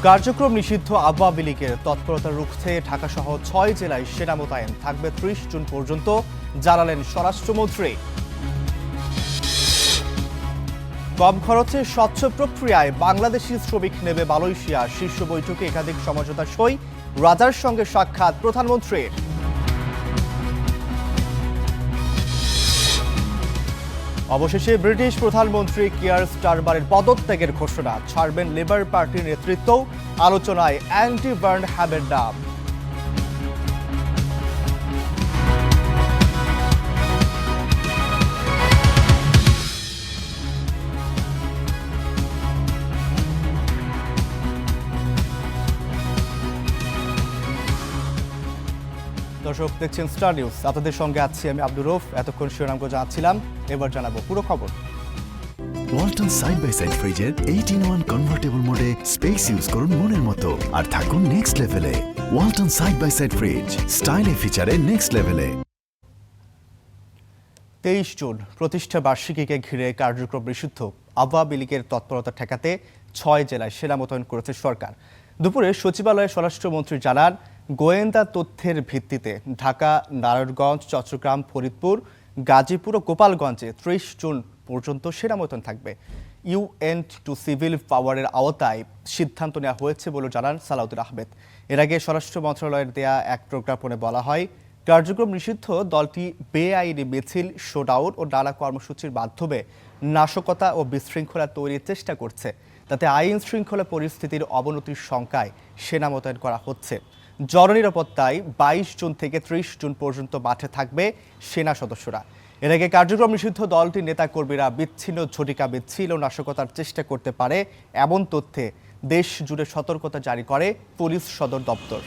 কার্যক্রম নিষিদ্ধ আওয়ামী লীগের তৎপরতা রুখতে ঢাকাসহ ৬ জেলায় সেনা মোতায়েন থাকবে ৩০ জুন পর্যন্ত, জানালেন স্বরাষ্ট্রমন্ত্রী। কম খরচে স্বচ্ছ প্রক্রিয়ায় বাংলাদেশি শ্রমিক নেবে মালয়েশিয়া, শীর্ষ বৈঠকে একাধিক সমঝোতা সই, রাজার সঙ্গে সাক্ষাৎ প্রধানমন্ত্রীর। অবশেষে ব্রিটিশ প্রধানমন্ত্রী কিয়ার স্টারমারের পদত্যাগের ঘোষণা, ছাড়বেন লেবার পার্টির নেতৃত্ব, আলোচনায় অ্যান্টি বার্নহ্যামের নাম। দর্শক দেখছেন স্টার নিউজ, আপনাদের সঙ্গে আছি আমি আব্দুর রউফ। এতক্ষণ শিরোনামগুলো জানাচ্ছিলাম, এবার জানাবো পুরো খবর। ওয়ালটন সাইড বাই সাইড ফ্রিজের 8-in-1 কনভার্টেবল মোডে স্পেস ইউজ করুন মনের মতো আর থাকুন নেক্সট লেভেলে। Walton side by side fridge, স্টাইলে ফিচারে নেক্সট লেভেলে। 23 জুন প্রতিষ্ঠা বার্ষিকীকে ঘিরে কার্যক্রম নিষিদ্ধ আওয়ামী লীগের তৎপরতা ঠেকাতে ৬ জেলায় সেনা মোতায়েন করেছে সরকার। দুপুরে সচিবালয়ে স্বরাষ্ট্রমন্ত্রী জানান, গোয়েন্দা তথ্যের ভিত্তিতে ঢাকা, নারায়ণগঞ্জ, চট্টগ্রাম, ফরিদপুর, গাজীপুর ও গোপালগঞ্জে ৩০ জুন পর্যন্ত সেনা মোতায়েন থাকবে। ইউএন টু সিভিল পাওয়ারের আওতায় সিদ্ধান্ত নেওয়া হয়েছে বলে জানান সালাউদ্দিন আহমেদ। এর আগে স্বরাষ্ট্র মন্ত্রণালয়ের দেয়া এক প্রজ্ঞাপনে বলা হয়, কার্যক্রম নিষিদ্ধ দলটি বেআইনি মিছিল, শোডাউন ও নানা কর্মসূচির মাধ্যমে নাশকতা ও বিশৃঙ্খলা তৈরির চেষ্টা করছে। তাতে আইন শৃঙ্খলা পরিস্থিতির অবনতির শঙ্কায় সেনা মোতায়েন করা হচ্ছে। জননিরাপত্তায় ২২ জুন থেকে ৩০ জুন পর্যন্ত মাঠে থাকবে সেনা সদস্যরা। এর আগে কার্যক্রম নিষিদ্ধ দলটির নেতাকর্মীরা বিচ্ছিন্ন ঝটিকা মিছিল ও নাশকতার চেষ্টা করতে পারে এমন তথ্যে দেশ জুড়ে সতর্কতা জারি করে পুলিশ সদর দপ্তর।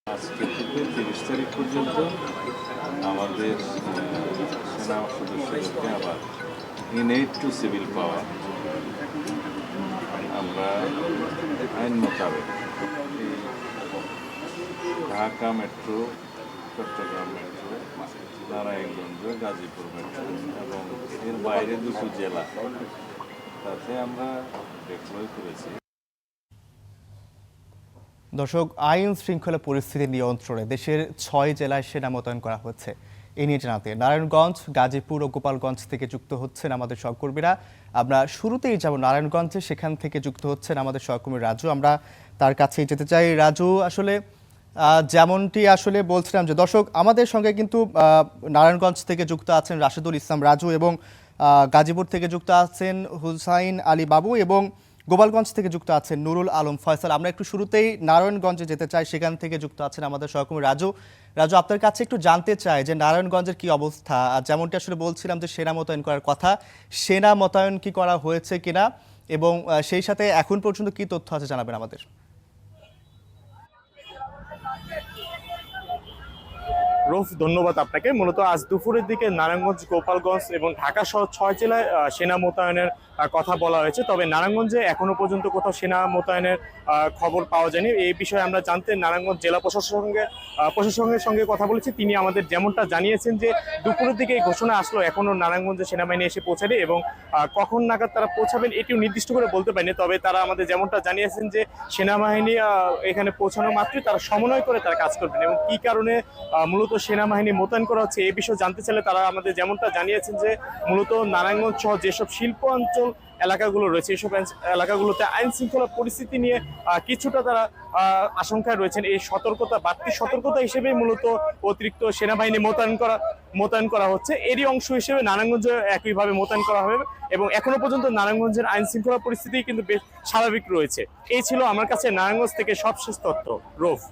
আজকে থেকে ৩০ তারিখ পর্যন্ত আমাদের সেনা সদস্যদেরকে আবার ইউএন টু সিভিল পাওয়ার আমরা আইন মোতাবেক Dhaka metro, Chattogram metro, Narayanganj, Gazipur metro এবং এর বাইরে ২টো জেলা, তাতে আমরা ডিপ্লয় করেছি। দর্শক, আইন শৃঙ্খলা পরিস্থিতি নিয়ন্ত্রণে দেশের ৬ জেলায় সেনা মোতায়েন করা হচ্ছে। এ নিয়ে জানাতে নারায়ণগঞ্জ, গাজীপুর ও গোপালগঞ্জ থেকে যুক্ত হচ্ছেন আমাদের সহকর্মীরা। আমরা শুরুতেই যাব নারায়ণগঞ্জে, সেখান থেকে যুক্ত হচ্ছেন আমাদের সহকর্মী রাজু। আমরা তার কাছেই যেতে চাই। রাজু, আসলে যেমনটি আসলে বলছিলাম যে দর্শক, আমাদের সঙ্গে কিন্তু নারায়ণগঞ্জ থেকে যুক্ত আছেন রাশেদুল ইসলাম রাজু এবং গাজীপুর থেকে যুক্ত আছেন হুসাইন আলী বাবু এবং গোপালগঞ্জ থেকে যুক্ত আছেন নুরুল আলম ফয়সাল। আমরা একটু শুরুতেই নারায়ণগঞ্জে যেতে চাই, সেখান থেকে যুক্ত আছেন আমাদের সহকর্মী রাজু। রাজু, আপনার কাছে একটু জানতে চাই যে নারায়ণগঞ্জের কি অবস্থা, আর যেমনটি আসলে বলছিলাম যে সেনা মোতায়েন করার কথা, সেনা মোতায়েন কি করা হয়েছে কিনা এবং সেই সাথে এখন পর্যন্ত কি তথ্য আছে জানাবেন আমাদের। রফ, ধন্যবাদ আপনাকে। মূলত আজ দুপুরের দিকে নারায়ণগঞ্জ, গোপালগঞ্জ এবং ঢাকা সহ ৬ জেলায় সেনা মোতায়েনের কথা বলা হয়েছে। তবে নারায়ণগঞ্জে এখনো পর্যন্ত কোথাও সেনা মোতায়েনের খবর পাওয়া যায়নি। এই বিষয়ে আমরা জানতে নারায়ণগঞ্জ জেলা প্রশাসনের সঙ্গে কথা বলেছি। তিনি আমাদের যেমনটা জানিয়েছেন যে দুপুরের দিকে এই ঘোষণা আসলো, এখনো নারায়ণগঞ্জে সেনাবাহিনী এসে পৌঁছায়নি এবং কখন নাগাদ তারা পৌঁছাবেন এটিও নির্দিষ্ট করে বলতে পারেনি। তবে তারা আমাদের যেমনটা জানিয়েছেন যে সেনাবাহিনী এখানে পৌঁছানো মাত্রই তারা সমন্বয় করে তারা কাজ করবেন এবং কি কারণে মূলত সেনাবাহিনী মোতায়েন করা হচ্ছে এই বিষয়ে জানতে চাইলে তারা আমাদের যেমনটা জানিয়েছেন যে মূলত নারায়ণগঞ্জ সহ যেসব শিল্প অঞ্চল এলাকাগুলো রয়েছে, এইসব এলাকাগুলোতে আইন শৃঙ্খলা পরিস্থিতি নিয়ে কিছুটা তারা আশঙ্কায় রয়েছেন। এই বাড়তি সতর্কতা হিসেবে মূলত অতিরিক্ত সেনাবাহিনী মোতায়েন করা হচ্ছে। এরই অংশ হিসেবে নারায়ণগঞ্জে একইভাবে মোতায়েন করা হবে এবং এখনো পর্যন্ত নারায়ণগঞ্জের আইন শৃঙ্খলা পরিস্থিতি কিন্তু বেশ স্বাভাবিক রয়েছে। এই ছিল আমার কাছে নারায়ণগঞ্জ থেকে সবশেষ তথ্য। রফ।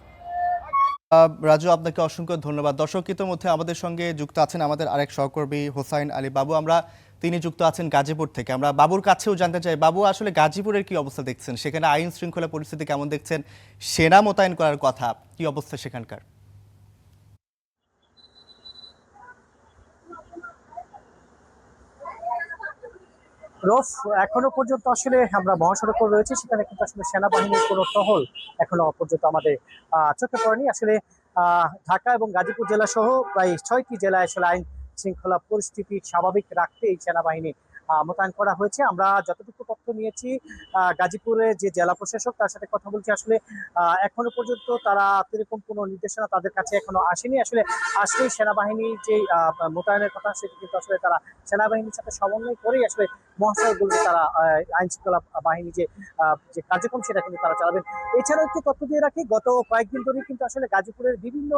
রাজু, আপনাকে অসংখ্য ধন্যবাদ। দর্শক, ইতিমধ্যে আমাদের সঙ্গে যুক্ত আছেন আমাদের আরেক সহকর্মী হোসাইন আলী বাবু। তিনি যুক্ত আছেন গাজীপুর থেকে। আমরা বাবুর কাছেও জানতে চাই, বাবু আসলে গাজীপুরের কি অবস্থা দেখছেন, সেখানে আইন শৃঙ্খলা পরিস্থিতি কেমন দেখছেন, সেনা মোতায়েন করার কথা, কি অবস্থা সেখানকার? রফ, এখনো পর্যন্ত আসলে আমরা মহাসড়ক রয়েছে, সেখানে কিন্তু আসলে সেনাবাহিনীর কোনো টহল এখনো পর্যন্ত আমাদের চোখে পড়েনি। আসলে ঢাকা এবং গাজীপুর জেলা সহ প্রায় ৬টি জেলায় আসলে আইন শৃঙ্খলা পরিস্থিতি স্বাভাবিক রাখতে এই সেনাবাহিনী মোতায়েন করা হয়েছে। আমরা যতটুকু তথ্য নিয়েছি গাজীপুরে যে জেলা প্রশাসক তার সাথে কথা বলছি, আসলে এখনো পর্যন্ত তারা এরকম কোনো নির্দেশনা তাদের কাছে এখনো আসেনি। আসলে আসলেই সেনাবাহিনীর যে মোতায়েনের কথা সেটি কিন্তু আসলে তারা সেনাবাহিনীর সাথে সমন্বয় করেই আসলে মহাসড়কগুলোতে তারা আইন শৃঙ্খলা বাহিনী যে কার্যক্রম সেটা কিন্তু তারা চালাবেন। এছাড়াও একটু তথ্য দিয়ে রাখি, গত কয়েকদিন ধরেই কিন্তু আসলে গাজীপুরের বিভিন্ন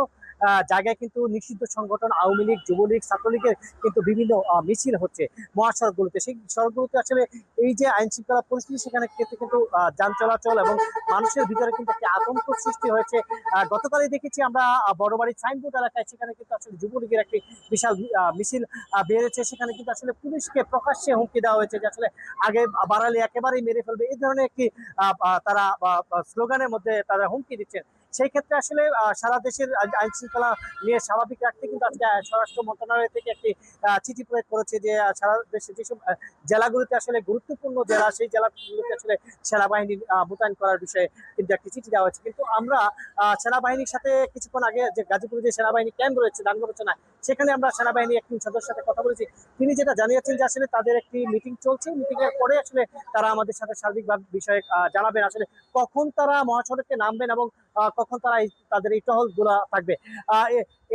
জায়গায় কিন্তু নিষিদ্ধ সংগঠন আওয়ামী লীগ, যুবলীগ, ছাত্রলীগের কিন্তু বিভিন্ন মিছিল হচ্ছে মহাসড়কগুলোতে। সেই সড়কগুলোতে আসলে এই যে আইন শৃঙ্খলা পরিস্থিতি সেখানে ক্ষেত্রে কিন্তু যান চলাচল এবং মানুষের ভিতরে কিন্তু একটি আতঙ্ক সৃষ্টি হয়েছে। গতকালই দেখেছি আমরা বড়বাড়ি সাইনবোর্ড এলাকায়, সেখানে কিন্তু আসলে যুবলীগের একটি বিশাল মিছিল বেড়েছে। সেখানে কিন্তু আসলে পুলিশকে প্রকাশ্যে হুমকি দেওয়া হয়েছে যে আসলে আগে বাড়ালে একেবারেই মেরে ফেলবে, এই ধরনের একটি তারা স্লোগানের মধ্যে তারা হুমকি দিচ্ছেন। সেই ক্ষেত্রে আসলে সারা দেশের আইন শৃঙ্খলা নিয়ে স্বাভাবিক রাখতে কিন্তু আজকে স্বরাষ্ট্র মন্ত্রণালয় থেকে একটি চিঠি প্রয়োগ করেছে যে সারা দেশে যেসব জেলাগুলোতে আসলে গুরুত্বপূর্ণ জেলা, সেই জেলাগুলোতে আসলে সেনাবাহিনী মোতায়েন করার বিষয়ে কিন্তু একটি চিঠি দেওয়া হয়েছে। কিন্তু আমরা সেনাবাহিনীর সাথে কিছুক্ষণ আগে যে গাজীপুরে যে সেনাবাহিনী ক্যাম্প রয়েছে দাঙ্গরচনা, সেখানে আমরা সেনাবাহিনী একটি সদস্যের সাথে কথা বলেছি। তিনি যেটা জানিয়েছেন যে আসলে তাদের একটি মিটিং চলছে, মিটিং এর পরে আসলে তারা আমাদের সাথে সার্বিকভাবে বিষয়ে জানাবেন আসলে কখন তারা মহাসড়কে নামবেন এবং কখন তারা তাদের এই টহল গুলা থাকবে।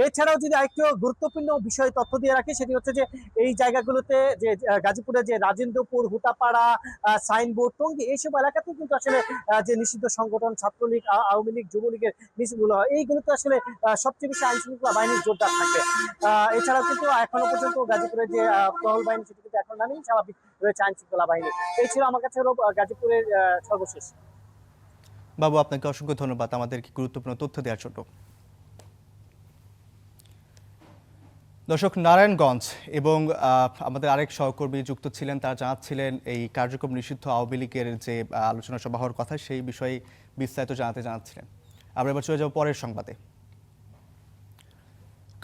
এছাড়াও যদি আরেকটু গুরুত্বপূর্ণ বিষয় তথ্য দিয়ে রাখি, সেটি হচ্ছে যে এই জায়গাগুলোতে যে গাজীপুরে যে রাজেন্দ্রপুর, হুতাপাড়া, সাইনবোর্ড, টঙ্গী, এইসব এলাকাতে কিন্তু আসলে যে নিষিদ্ধ সংগঠন ছাত্রলীগ, আওয়ামী লীগ, যুবলীগের মিছিলগুলো হয়, এইগুলোতে আসলে সবচেয়ে বেশি আইন শৃঙ্খলা বাহিনীর জোরদার থাকবে। এছাড়াও কিন্তু এখনো পর্যন্ত গাজীপুরের যে টহল বাহিনী সেটি কিন্তু এখন নামেই স্বাভাবিক রয়েছে আইন শৃঙ্খলা বাহিনী। এই ছিল আমার কাছে গাজীপুরের সর্বশেষ। বাবু, আপনাকে অসংখ্য ধন্যবাদ আমাদেরকে গুরুত্বপূর্ণ তথ্য দেওয়ার জন্য। দর্শক, নারায়ণগঞ্জ এবং আমাদের আরেক সহকর্মী যুক্ত ছিলেন, তারা জানাচ্ছিলেন এই কার্যক্রম নিষিদ্ধ আওয়ামী লীগের যে আলোচনা সভা হওয়ার কথা সেই বিষয়ে বিস্তারিত জানাচ্ছিলেন। আমরা এবার চলে যাব পরের সংবাদে।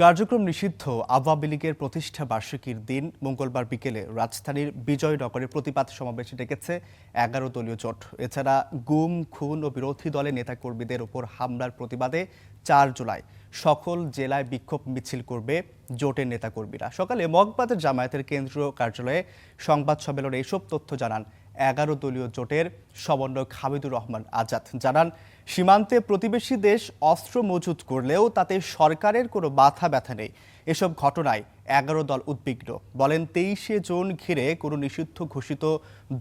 কার্যক্রম নিষিদ্ধ আওয়ামী লীগের প্রতিষ্ঠা বার্ষিকীর দিন মঙ্গলবার বিকেলে রাজধানীর বিজয়নগরে প্রতিবাদ সমাবেশ ডেকেছে 11 দলীয় জোট। এছাড়া গুম, খুন ও বিরোধী দলের নেতাকর্মীদের উপর হামলার প্রতিবাদে 4 জুলাই সকল জেলায় বিক্ষোভ মিছিল করবে জোটের নেতাকর্মীরা। সকালে মগবাজার জামায়াতের কেন্দ্রীয় কার্যালয়ে সংবাদ সম্মেলনে এসব তথ্য জানান 11 দলীয় জোটের সমন্বয়ক হামিদুর রহমান আজাদ। জানান, সীমান্তে প্রতিবেশী দেশ অস্ত্র মজুত করলেও তাতে সরকারের কোনো মাথা ব্যথা নেই। এসব ঘটনায় 11 দল উদ্বিগ্ন। বলেন, 23শে জুন ঘিরে কোনো নিষিদ্ধ ঘোষিত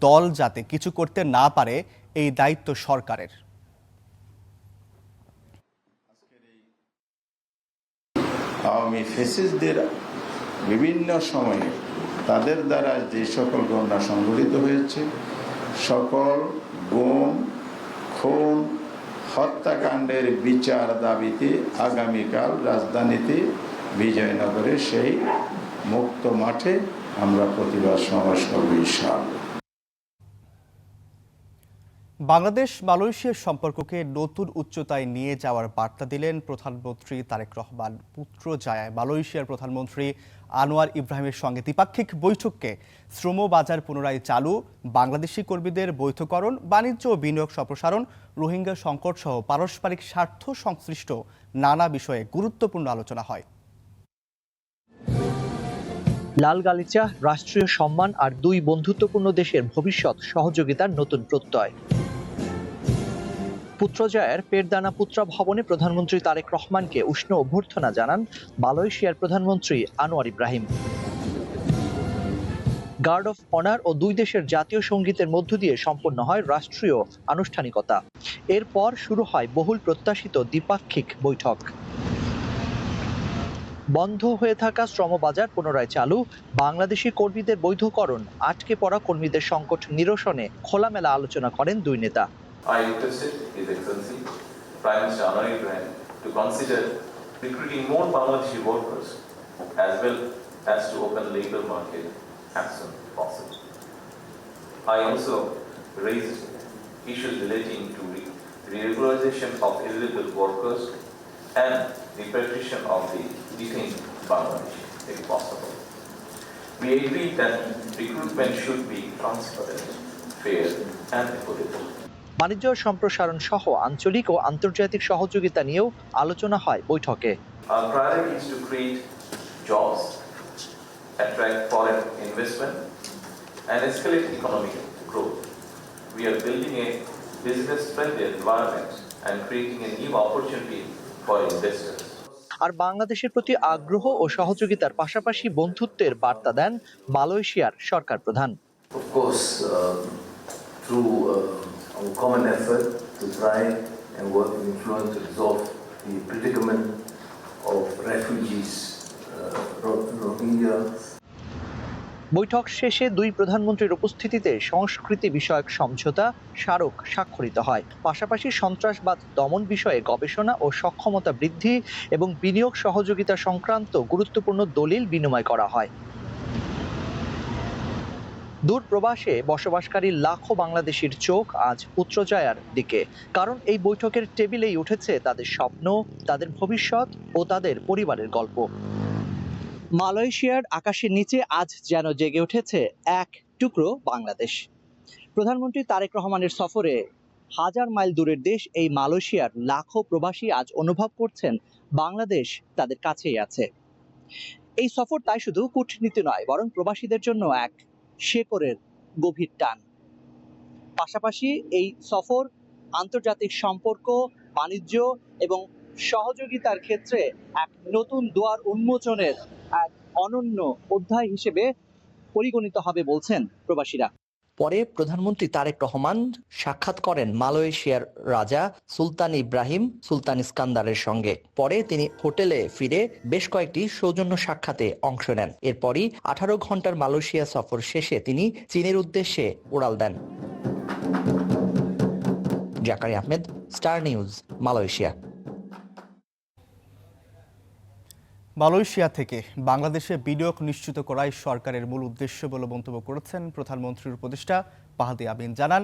দল যাতে কিছু করতে না পারে, এই দায়িত্ব সরকারের। আওয়ামী ফ্যাসিস্টদের বিভিন্ন সময়ে তাদের দ্বারা যে সকল ঘটনা সংঘটিত হয়েছে, সকল গুম, খুন, হত্যাকাণ্ডের বিচার দাবিতে আগামীকাল রাজধানীতে বিজয়নগরে সেই মুক্ত মাঠে আমরা প্রতিবাদ সমাবেশ করব ইনশাআল্লাহ। বাংলাদেশ মালয়েশিয়ার সম্পর্ককে নতুন উচ্চতায় নিয়ে যাওয়ার বার্তা দিলেন প্রধানমন্ত্রী তারেক রহমান। পুত্রজায়ায় মালয়েশিয়ার প্রধানমন্ত্রী আনোয়ার ইব্রাহিমের সঙ্গে দ্বিপাক্ষিক বৈঠককে শ্রম বাজার পুনরায় চালু, বাংলাদেশি কর্মীদের বৈধকরণ, বাণিজ্য ও বিনিয়োগ সম্প্রসারণ, রোহিঙ্গা সংকট সহ পারস্পরিক স্বার্থ সংশ্লিষ্ট নানা বিষয়ে গুরুত্বপূর্ণ আলোচনা হয়। লাল গালিচা, রাষ্ট্রীয় সম্মান আর দুই বন্ধুত্বপূর্ণ দেশের ভবিষ্যৎ সহযোগিতার নতুন প্রত্যয়। পুত্রজায়ের পেরদানা পুত্রা ভবনে প্রধানমন্ত্রী তারেক রহমানকে উষ্ণ অভ্যর্থনা জানান মালয়েশিয়ার প্রধানমন্ত্রী Anwar Ibrahim. Guard of honour ও দুই দেশের জাতীয় সঙ্গীতের মধ্য দিয়ে সম্পন্ন হয় রাষ্ট্রীয় আনুষ্ঠানিকতা। এরপর শুরু হয় বহুল প্রত্যাশিত দ্বিপাক্ষিক বৈঠক। বন্ধ হয়ে থাকা শ্রমবাজার পুনরায় চালু, বাংলাদেশি কর্মীদের বৈধকরণ, আটকে পড়া কর্মীদের সংকট নিরসনে খোলামেলা আলোচনা করেন দুই নেতা। I requested His Excellency Prime Minister Anwar Ibrahim to consider recruiting more Bangladeshi workers as well as to open labor market as soon as possible. I also raised issues relating to regularization of illegal workers and repatriation of the detained Bangladeshi, if possible. We agreed that recruitment should be transparent, fair and equitable. বাণিজ্য সম্প্রসারণ সহ আঞ্চলিক ও আন্তর্জাতিক সহযোগিতা নিয়েও আলোচনা হয় বৈঠকে। Our priority is to create jobs attract foreign investment, and escalate economic growth. We are building a business-friendly environment and creating a new opportunity for investors. আর বাংলাদেশের প্রতি আগ্রহ ও সহযোগিতার পাশাপাশি বন্ধুত্বের বার্তা দেন মালয়েশিয়ার সরকার প্রধান। Of course, through our common effort to try and work with influence to resolve the predicament of refugees, Rohingya. বৈঠক শেষে দুই প্রধানমন্ত্রীর উপস্থিতিতে সংস্কৃতি বিষয়ক সমঝোতা স্মারক স্বাক্ষরিত হয়। পাশাপাশি সন্ত্রাসবাদ দমন বিষয়ে গবেষণা ও সক্ষমতা বৃদ্ধি এবং বিনিয়োগ সহযোগিতা সংক্রান্ত গুরুত্বপূর্ণ দলিল বিনিময় করা হয়। দূর প্রবাসে বসবাসকারী লাখো বাংলাদেশির চোখ আজ পুত্রজয়ার দিকে, কারণ এই বৈঠকের টেবিলেই উঠেছে তাদের স্বপ্ন, তাদের ভবিষ্যৎ ও তাদের পরিবারের গল্প। মালয়েশিয়ার আকাশের নিচে আজ যেন জেগে উঠেছে এক টুকরো বাংলাদেশ। প্রধানমন্ত্রী তারেক রহমানের সফরে হাজার মাইল দূরের দেশ এই মালয়েশিয়ার লাখো প্রবাসী আজ অনুভব করছেন বাংলাদেশ তাদের কাছেই আছে। এই সফর তাই শুধু কূটনীতি নয়, বরং প্রবাসীদের জন্য এক শেকড়ের গভীর টান। পাশাপাশি এই সফর আন্তর্জাতিক সম্পর্ক, বাণিজ্য এবং সহযোগিতার ক্ষেত্রে এক নতুন দুয়ার উন্মোচনের এক অনন্য অধ্যায় হিসেবে পরিগণিত হবে বলছেন প্রবাসীরা। পরে প্রধানমন্ত্রী তারেক রহমান সাক্ষাৎ করেন মালয়েশিয়ার রাজা সুলতান ইব্রাহিম সুলতান ইস্কান্দারের সঙ্গে। পরে তিনি হোটেলে ফিরে বেশ কয়েকটি সৌজন্য সাক্ষাতে অংশ নেন। এরপরই 18 ঘন্টার মালয়েশিয়া সফর শেষে তিনি চীনের উদ্দেশ্যে উড়াল দেন। Zakari Ahmed, Star News, Malaysia. Malaysia থেকে বাংলাদেশে বিনিয়োগ নিশ্চিত করাই সরকারের মূল উদ্দেশ্য বলে মন্তব্য করেছেন প্রধানমন্ত্রীর উপদেষ্টা ফাহাদি আমিন। জানান,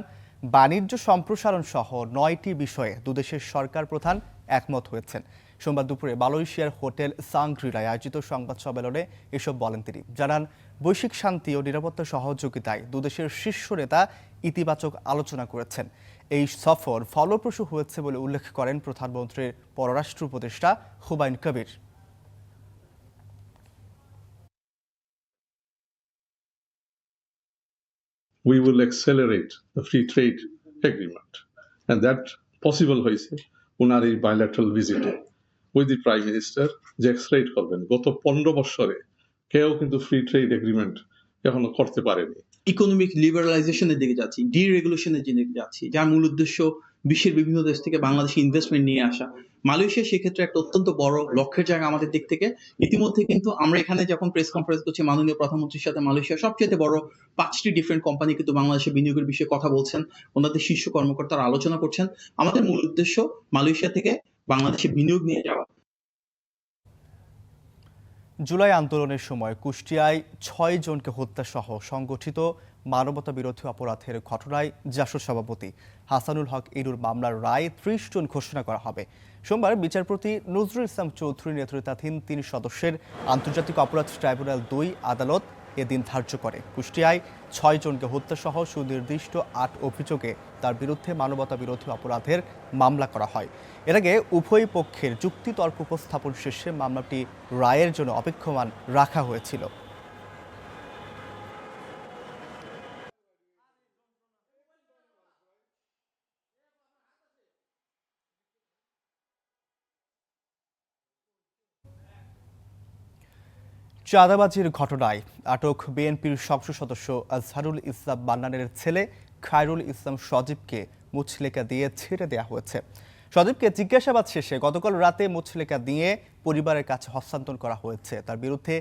বাণিজ্য সম্প্রসারণ সহ 9টি বিষয়ে দুদেশের সরকার প্রধান একমত হয়েছেন। সোমবার দুপুরে মালয়েশিয়ার হোটেল সাংগ্রিলায় আয়োজিত সংবাদ সম্মেলনে এসব বলেন তিনি। জানান, বৈশ্বিক শান্তি ও নিরাপত্তা সহযোগিতায় দুদেশের শীর্ষ নেতা ইতিবাচক আলোচনা করেছেন। এই সফর ফলপ্রসূ হয়েছে বলে উল্লেখ করেন প্রধানমন্ত্রীর পররাষ্ট্র উপদেষ্টা Humayun Kabir. We will accelerate the free trade agreement, and that possible হয়েছে ওনার এই bilateral ভিজিটে উইথ দি প্রাইম মিনিস্টার, যে এক্সেলারেট করবেন। গত 15 বছরে কেউ কিন্তু ফ্রি ট্রেড এগ্রিমেন্ট এখনো করতে পারেনি। ইকোনমিক লিবারালাইজেশনের দিকে যাচ্ছি, ডিরেগুলেশনের দিকে যাচ্ছি, যার মূল উদ্দেশ্য বিশ্বের বিভিন্ন দেশ থেকে বাংলাদেশে ইনভেস্টমেন্ট নিয়ে আসা। মালয়েশিয়া সেক্ষেত্রে একটা অত্যন্ত বড় লক্ষ্যের জায়গা আমাদের দিক থেকে। ইতিমধ্যে কিন্তু আমরা এখানে যখন প্রেস কনফারেন্স করছি, মাননীয় প্রধানমন্ত্রীর সাথে মালয়েশিয়ার সবচেয়ে বড় 5টি ডিফারেন্ট কোম্পানি কিন্তু বাংলাদেশে বিনিয়োগের বিষয়ে কথা বলছেন, ওনাদের শীর্ষ কর্মকর্তারা আলোচনা করছেন। আমাদের মূল উদ্দেশ্য মালয়েশিয়া থেকে বাংলাদেশে বিনিয়োগ নিয়ে যাওয়া। জুলাই আন্দোলনের সময় কুষ্টিয়ায় 6 জনকে হত্যাসহ সংগঠিত মানবতা বিরোধী অপরাধের ঘটনায় জাসদ সভাপতি হাসানুল হক ইনুর মামলার রায় 30 জন ঘোষণা করা হবে। সোমবার বিচারপতি নজরুল ইসলাম চৌধুরী নেতৃত্বাধীন 3 সদস্যের আন্তর্জাতিক অপরাধ ট্রাইব্যুনাল 2 আদালত এদিন ধার্য করে। কুষ্টিয়ায় 6 জনকে হত্যাসহ সুনির্দিষ্ট 8 অভিযোগে তার বিরুদ্ধে মানবতা বিরোধী অপরাধের মামলা করা হয়। এর আগে উভয় পক্ষের যুক্তিতর্ক উপস্থাপন শেষে মামলাটি রায়ের জন্য অপেক্ষমান রাখা হয়েছিল। চাঁদাবাজির ঘটনায় আটক বিএনপির সংসদ সদস্য আজহারুল ইসলাম মান্নানের ছেলে খায়রুল ইসলাম সজীবকে মুচলেকা দিয়ে ছেড়ে দেওয়া হয়েছে। সজীবকে জিজ্ঞাসাবাদ শেষে গতকাল রাতে মুচলেকা দিয়ে পরিবারের কাছে হস্তান্তর করা হয়েছে। তার বিরুদ্ধে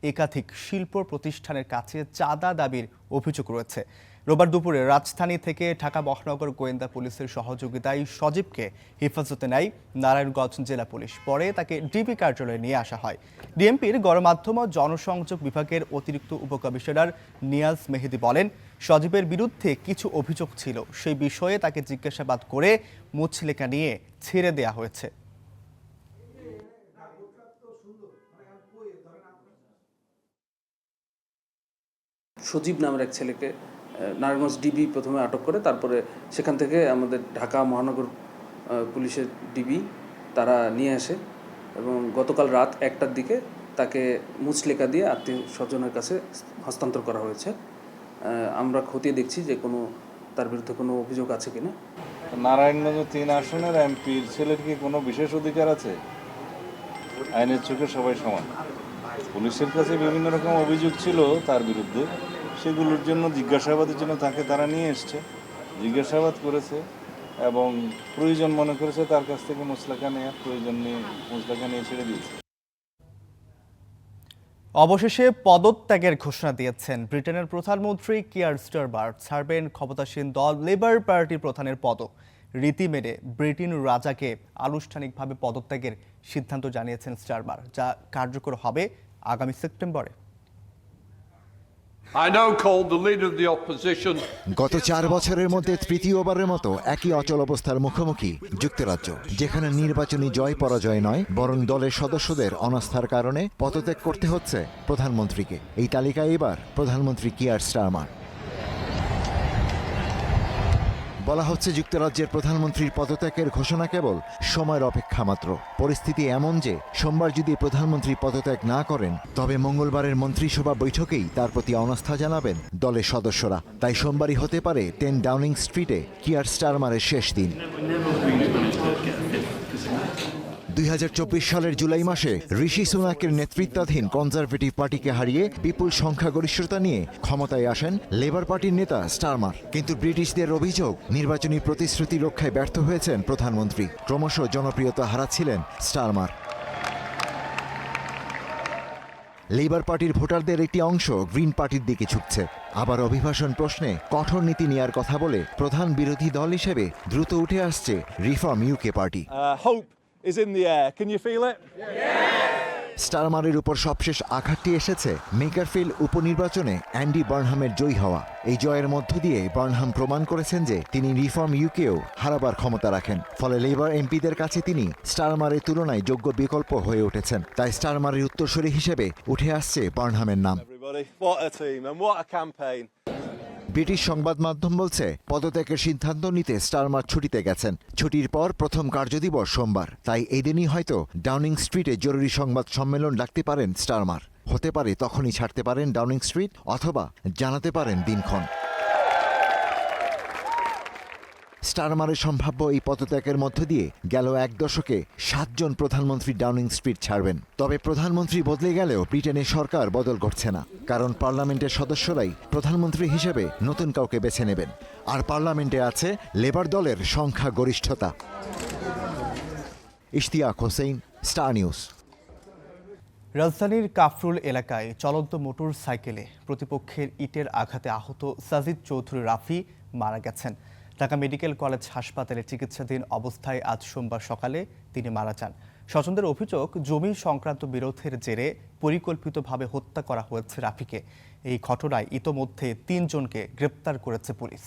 একাধিক শিল্প প্রতিষ্ঠানের কাছে চাঁদা দাবির অভিযোগ রয়েছে। রোববার দুপুরে রাজধানী থেকে ঢাকা মহানগর গোয়েন্দা পুলিশের সহযোগিতায় সজীবকে হেফাজতে নেয় নারায়ণগঞ্জ জেলা পুলিশ। পরে তাকে ডিবি কার্যালয়ে নিয়ে আসা হয়। ডিএমপির গণমাধ্যম ও জনসংযোগ বিভাগের অতিরিক্ত উপকমিশনার নিয়াজ মেহেদি বলেন, সজীবের বিরুদ্ধে কিছু অভিযোগ ছিল, সেই বিষয়ে তাকে জিজ্ঞাসাবাদ করে মুচলেকা নিয়ে ছেড়ে দেওয়া হয়েছে। সজীব নামের এক ছেলেকে নারায়ণগঞ্জ ডিবি প্রথমে আটক করে, তারপরে সেখান থেকে আমাদের ঢাকা মহানগর পুলিশের ডিবি তারা নিয়ে আসে এবং গতকাল রাত 1টার দিকে তাকে মুচলেকা দিয়ে আত্মীয় স্বজনের কাছে হস্তান্তর করা হয়েছে। আমরা খতিয়ে দেখছি যে তার বিরুদ্ধে কোনো অভিযোগ আছে কিনা। নারায়ণগঞ্জ 3 আসনের এমপির ছেলের কি কোনো বিশেষ অধিকার আছে? আইনের চোখে সবাই সমান। পুলিশের কাছে বিভিন্ন রকম অভিযোগ ছিল তার বিরুদ্ধে, সেগুলোর জন্য জিজ্ঞাসাবাদের জন্য তারা নিয়ে এসছে, জিজ্ঞাসাবাদ করেছে এবং প্রয়োজন মনে করেছে তার কাছ থেকে মুচলেকা নিয়ে ছেড়ে দিয়েছে। অবশেষে পদত্যাগের ঘোষণা দিয়েছেন ব্রিটেনের প্রধানমন্ত্রী কিয়ার স্টারমার। ছাড়বেন ক্ষমতাসীন দল লেবার পার্টির প্রধানের পদ। রীতি মেনে ব্রিটেন রাজাকে আনুষ্ঠানিকভাবে পদত্যাগের সিদ্ধান্ত জানিয়েছেন স্টারমার, যা কার্যকর হবে আগামী সেপ্টেম্বরে। গত 4 বছরের মধ্যে তৃতীয়বারের মতো একই অচল অবস্থার মুখোমুখি যুক্তরাজ্য, যেখানে নির্বাচনী জয় পরাজয় নয় বরং দলের সদস্যদের অনাস্থার কারণে পদত্যাগ করতে হচ্ছে প্রধানমন্ত্রীকে। এই তালিকায় এবার প্রধানমন্ত্রী কিয়ার স্টারমার। বলা হচ্ছে যুক্তরাজ্যের প্রধানমন্ত্রীর পদত্যাগের ঘোষণা কেবল সময়ের অপেক্ষা মাত্র। পরিস্থিতি এমন যে সোমবার যদি প্রধানমন্ত্রী পদত্যাগ না করেন তবে মঙ্গলবারের মন্ত্রিসভা বৈঠকেই তার প্রতি অনাস্থা জানাবেন দলের সদস্যরা। তাই সোমবারই হতে পারে 10 ডাউনিং স্ট্রিটে কিয়ার স্টারমারের শেষ দিন। 2024 সালের জুলাই মাসে ঋষি সুনাকের নেতৃত্বাধীন কনজারভেটিভ পার্টিকে হারিয়ে বিপুল সংখ্যাগরিষ্ঠতা নিয়ে ক্ষমতায় আসেন লেবার পার্টির নেতা স্টারমার। কিন্তু ব্রিটিশদের অভিযোগ নির্বাচনী প্রতিশ্রুতি রক্ষায় ব্যর্থ হয়েছেন প্রধানমন্ত্রী। ক্রমশ জনপ্রিয়তা হারাচ্ছিলেন স্টারমার। লেবার পার্টির ভোটারদের একটি অংশ গ্রিন পার্টির দিকে ঝুঁকছে। আবার অভিবাসন প্রশ্নে কঠোর নীতি নেয়ার কথা বলে প্রধান বিরোধী দল হিসেবে দ্রুত উঠে আসছে রিফর্ম ইউকে পার্টি। স্টারমারের উপর সবশেষ আঘাতটি এসেছে মেকারফিল্ড উপনির্বাচনে অ্যান্ডি বার্নহামের জয়ী হওয়া। এই জয়ের মধ্য দিয়ে বার্নহাম প্রমাণ করেছেন যে তিনি রিফর্ম ইউকেও হারাবার ক্ষমতা রাখেন। ফলে লেবার এমপিদের কাছে তিনি স্টারমারের তুলনায় যোগ্য বিকল্প হয়ে উঠেছেন। তাই স্টারমারের উত্তরসূরি হিসেবে উঠে আসছে বার্নহামের নাম। ব্রিটিশ সংবাদ মাধ্যম বলছে পদত্যাগের সিদ্ধান্ত নিতে স্টারমার ছুটিতে গেছেন। ছুটির পর প্রথম কার্যদিবস সোমবার, তাই এদিনই হয়তো ডাউনিং স্ট্রিটে জরুরি সংবাদ সম্মেলন ডাকতে পারেন স্টারমার। হতে পারে তখনই ছাড়তে পারেন ডাউনিং স্ট্রিট অথবা জানাতে পারেন দিনক্ষণ। স্টারমারের সম্ভাব্য এই পদত্যাগের মধ্য দিয়ে গেল 1 দশকে 7 জন প্রধানমন্ত্রী ডাউনিং স্ট্রিট ছাড়বেন। তবে প্রধানমন্ত্রী বদলে গেলেও ব্রিটেনের সরকার বদল ঘটছে না, কারণ পার্লামেন্টের সদস্যরাই প্রধানমন্ত্রী হিসেবে নতুন কাউকে বেছে নেবেন। আর পার্লামেন্টে আছে লেবার দলের সংখ্যাগরিষ্ঠতা। Ishtiaq Hossain, star news. রাজধানীর কাফরুল এলাকায় চলন্ত মোটর সাইকেলে প্রতিপক্ষের ইটের আঘাতে আহত সাজিদ চৌধুরী রাফি মারা গেছেন। ঢাকা মেডিকেল কলেজ হাসপাতালে চিকিৎসাধীন অবস্থায় আজ সোমবার সকালে তিনি মারা যান। স্বজনদের অভিযোগ, জমি সংক্রান্ত বিরোধের জেরে পরিকল্পিতভাবে হত্যা করা হয়েছে রাফিকে। এই ঘটনায় ইতোমধ্যে 3 জনকে গ্রেপ্তার করেছে পুলিশ।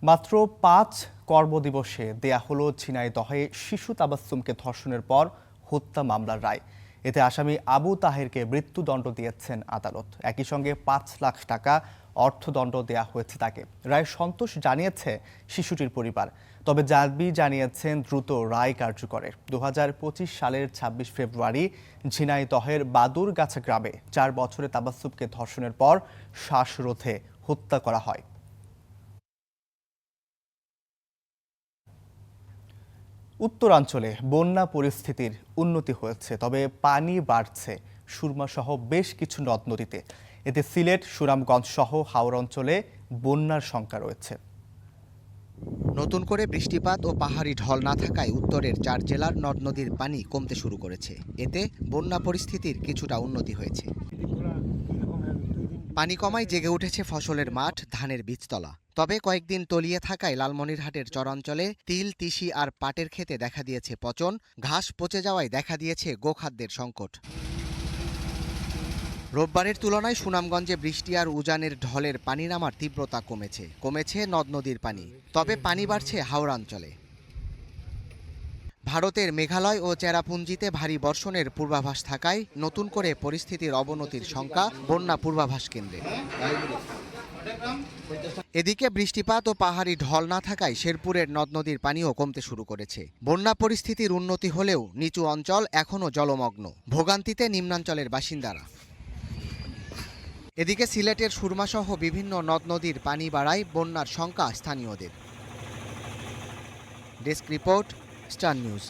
মাত্র 5 কর্মদিবসে দেয়া হলো ঝিনাইদহে শিশু তাবাসসুমকে ধর্ষণের পর হত্যা মামলার রায়। এতে আসামি আবু তাহেরকে মৃত্যুদণ্ড দিয়েছেন আদালত। একই সঙ্গে 5 লাখ টাকা অর্থদণ্ড দেয়া হয়েছে তাকে। রায় সন্তোষ জানিয়েছে শিশুটির পরিবার, তবে দাবি জানিয়েছেন দ্রুত রায় কার্যকরের। 2025 সালের 26 ফেব্রুয়ারি ঝিনাইদহের বাদুরগাছা গ্রামে 4 বছরের তাবাসসুমকে ধর্ষণের পর শ্বাসরোধে হত্যা করা হয়। উত্তরাঞ্চলে বন্যা পরিস্থিতির উন্নতি হয়েছে, তবে পানি বাড়ছে সুরমা সহ বেশ কিছু নদ নদীতে। এতে সিলেট, সুনামগঞ্জ সহ হাওড় অঞ্চলে বন্যার শঙ্কা রয়েছে। নতুন করে বৃষ্টিপাত ও পাহাড়ি ঢল না থাকায় উত্তরের 4 জেলার নদ নদীর পানি কমতে শুরু করেছে। এতে বন্যা পরিস্থিতির কিছুটা উন্নতি হয়েছে। পানি কমায় জেগে উঠেছে ফসলের মাঠ, ধানের বীজতলা। তবে কয়েকদিন তলিয়ে থাকায় লালমনিরহাটের চরাঞ্চলে তিল, তিসি আর পাটের ক্ষেতে দেখা দিয়েছে পচন। ঘাস পচে যাওয়ায় দেখা দিয়েছে গোখাদ্যের সংকট। রোববারের তুলনায় সুনামগঞ্জে বৃষ্টি আর উজানের ঢলের পানি নামার তীব্রতা কমেছে নদ নদীর পানি। তবে পানি বাড়ছে হাওড়াঞ্চলে। ভারতের মেঘালয় ও চেরাপুঞ্জিতে ভারী বর্ষণের পূর্বাভাস থাকায় নতুন করে পরিস্থিতির অবনতির শঙ্কা বন্যা পূর্বাভাস কেন্দ্রে। এদিকে বৃষ্টিপাত ও পাহাড়ি ঢল না থাকায় শেরপুরের নদ নদীর পানিও কমতে শুরু করেছে। বন্যা পরিস্থিতির উন্নতি হলেও নিচু অঞ্চল এখনও জলমগ্ন, ভোগান্তিতে নিম্নাঞ্চলের বাসিন্দারা। এদিকে সিলেটের সুরমাসহ বিভিন্ন নদ নদীর পানি বাড়ায় বন্যার শঙ্কা স্থানীয়দের। Desk report, star news.